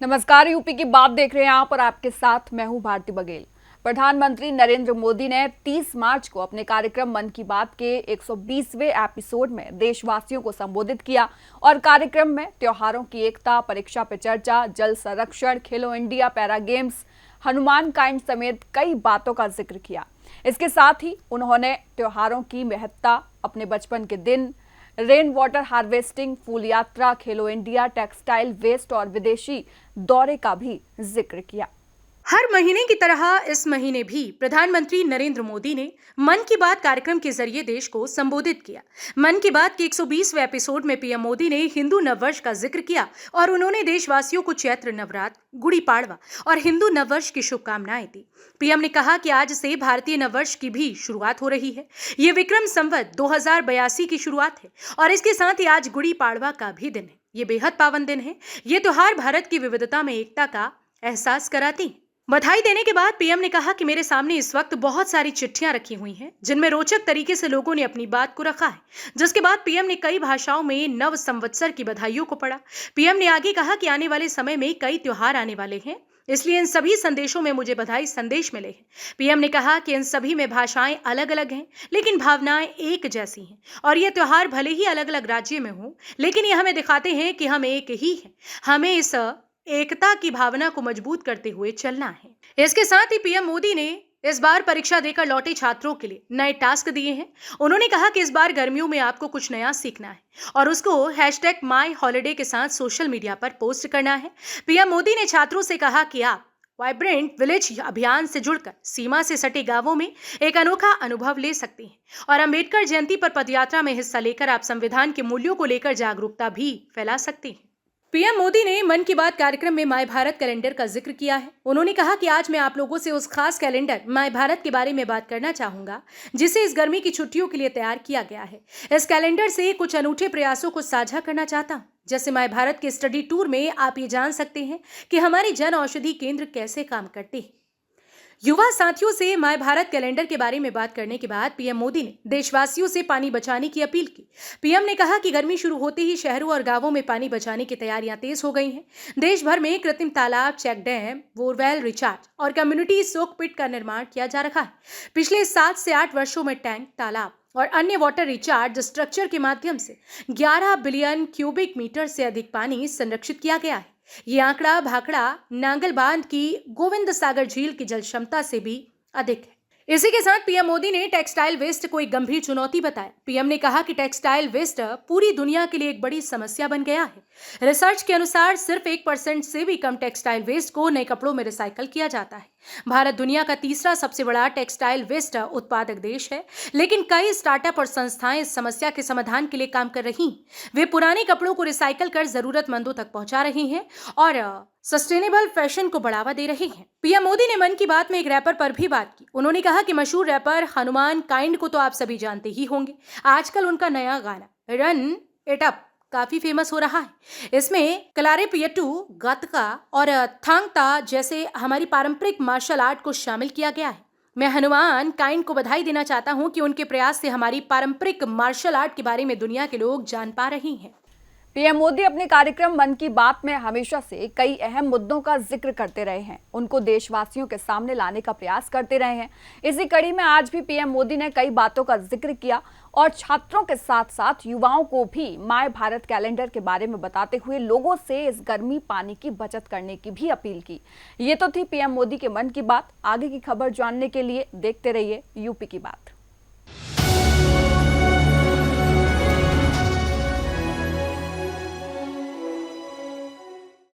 नमस्कार, यूपी की बात देख रहे हैं आप और आपके साथ मैं हूं भारती बघेल। प्रधानमंत्री नरेंद्र मोदी ने 30 मार्च को अपने कार्यक्रम मन की बात के 120वें एपिसोड में देशवासियों को संबोधित किया और कार्यक्रम में त्योहारों की एकता, परीक्षा पे चर्चा, जल संरक्षण, खेलो India, para games, Hanuman kind समेत कई बातों का जिक्र किया। इसके साथ ही उन्होंने त्योहारों की महत्ता, अपने बचपन के दिन, रेन वाटर हार्वेस्टिंग, फूल यात्रा, खेलो इंडिया, टेक्सटाइल वेस्ट और विदेशी दौरे का भी जिक्र किया। हर महीने की तरह इस महीने भी प्रधानमंत्री नरेंद्र मोदी ने मन की बात कार्यक्रम के जरिए देश को संबोधित किया। मन की बात के 120वें एपिसोड में पीएम मोदी ने हिंदू नववर्ष का जिक्र किया और उन्होंने देशवासियों को चैत्र नवरात्र, गुड़ी पाड़वा और हिंदू नववर्ष की शुभकामनाएं दी। पीएम ने कहा कि आज से भारतीय नववर्ष की भी शुरुआत हो रही है। ये विक्रम संवत 2082 की शुरुआत है और इसके साथ ही आज गुड़ी पाड़वा का भी दिन है। ये बेहद पावन दिन है। ये त्योहार भारत की विविधता में एकता का एहसास कराती है। बधाई देने के बाद पीएम ने कहा कि मेरे सामने इस वक्त बहुत सारी चिट्ठियां रखी हुई हैं जिनमें रोचक तरीके से लोगों ने अपनी बात को रखा है। जिसके बाद पीएम ने कई भाषाओं में नव संवत्सर की बधाइयों को पढ़ा। पीएम ने आगे कहा कि आने वाले समय में कई त्योहार आने वाले हैं, इसलिए इन सभी संदेशों में मुझे बधाई संदेश मिले हैं। पीएम ने कहा कि इन सभी में भाषाएं अलग अलग हैं, लेकिन भावनाएं एक जैसी हैं और ये त्योहार भले ही अलग अलग राज्य में हों, लेकिन ये हमें दिखाते हैं कि हम एक ही हैं। हमें इस एकता की भावना को मजबूत करते हुए चलना है। इसके साथ ही पीएम मोदी ने इस बार परीक्षा देकर लौटे छात्रों के लिए नए टास्क दिए हैं। उन्होंने कहा कि इस बार गर्मियों में आपको कुछ नया सीखना है और उसको #myholiday के साथ सोशल मीडिया पर पोस्ट करना है। पीएम मोदी ने छात्रों से कहा कि आप वाइब्रेंट विलेज अभियान से जुड़कर सीमा से सटे गांवों में एक अनोखा अनुभव ले सकते हैं और अंबेडकर जयंती पर पदयात्रा में हिस्सा लेकर आप संविधान के मूल्यों को लेकर जागरूकता भी फैला सकते हैं। पीएम मोदी ने मन की बात कार्यक्रम में माय भारत कैलेंडर का जिक्र किया है। उन्होंने कहा कि आज मैं आप लोगों से उस खास कैलेंडर माय भारत के बारे में बात करना चाहूंगा जिसे इस गर्मी की छुट्टियों के लिए तैयार किया गया है। इस कैलेंडर से कुछ अनूठे प्रयासों को साझा करना चाहता हूं। जैसे माय भारत के स्टडी टूर में आप ये जान सकते हैं कि हमारे जन औषधि केंद्र कैसे काम करते हैं। युवा साथियों से माय भारत कैलेंडर के बारे में बात करने के बाद पीएम मोदी ने देशवासियों से पानी बचाने की अपील की। पीएम ने कहा कि गर्मी शुरू होते ही शहरों और गांवों में पानी बचाने की तैयारियां तेज हो गई हैं। देश भर में कृत्रिम तालाब, चेक डैम, बोरवेल रिचार्ज और कम्युनिटी सोक पिट का निर्माण किया जा रहा है। पिछले 7 से 8 वर्षों में टैंक, तालाब और अन्य वाटर रिचार्ज स्ट्रक्चर के माध्यम से 11 बिलियन क्यूबिक मीटर से अधिक पानी संरक्षित किया गया है। ये आंकड़ा भाखड़ा नांगल बांध की गोविंद सागर झील की जल क्षमता से भी अधिक है। इसी के साथ पीएम मोदी ने टेक्सटाइल वेस्ट को एक गंभीर चुनौती बताया। पीएम ने कहा कि टेक्सटाइल वेस्ट पूरी दुनिया के लिए एक बड़ी समस्या बन गया है। रिसर्च के अनुसार सिर्फ 1% से भी कम टेक्सटाइल वेस्ट को नए कपड़ों में रिसाइकल किया जाता है। भारत दुनिया का तीसरा सबसे बड़ा टेक्सटाइल वेस्ट उत्पादक देश है, लेकिन कई स्टार्टअप और संस्थाएं इस समस्या के समाधान के लिए काम कर रही हैं। वे पुराने कपड़ों को रिसाइकल कर जरूरतमंदों तक पहुंचा रही हैं और सस्टेनेबल फैशन को बढ़ावा दे रहे हैं। पीएम मोदी ने मन की बात में एक रैपर पर भी बात की। उन्होंने कहा कि मशहूर रैपर हनुमान काइंड को तो आप सभी जानते ही होंगे। आजकल उनका नया गाना रन इट अप काफी फेमस हो रहा है। इसमें कलारीपयट्टू, गतका और थांगता जैसे हमारी पारंपरिक मार्शल आर्ट को शामिल किया गया है। मैं हनुमान काइंड को बधाई देना चाहता हूं कि उनके प्रयास से हमारी पारंपरिक मार्शल आर्ट के बारे में दुनिया के लोग जान पा रहे हैं। पीएम मोदी अपने कार्यक्रम मन की बात में हमेशा से कई अहम मुद्दों का जिक्र करते रहे हैं, उनको देशवासियों के सामने लाने का प्रयास करते रहे हैं। इसी कड़ी में आज भी पीएम मोदी ने कई बातों का जिक्र किया और छात्रों के साथ साथ युवाओं को भी माय भारत कैलेंडर के बारे में बताते हुए लोगों से इस गर्मी पानी की बचत करने की भी अपील की। ये तो थी पीएम मोदी के मन की बात। आगे की खबर जानने के लिए देखते रहिए यूपी की बात।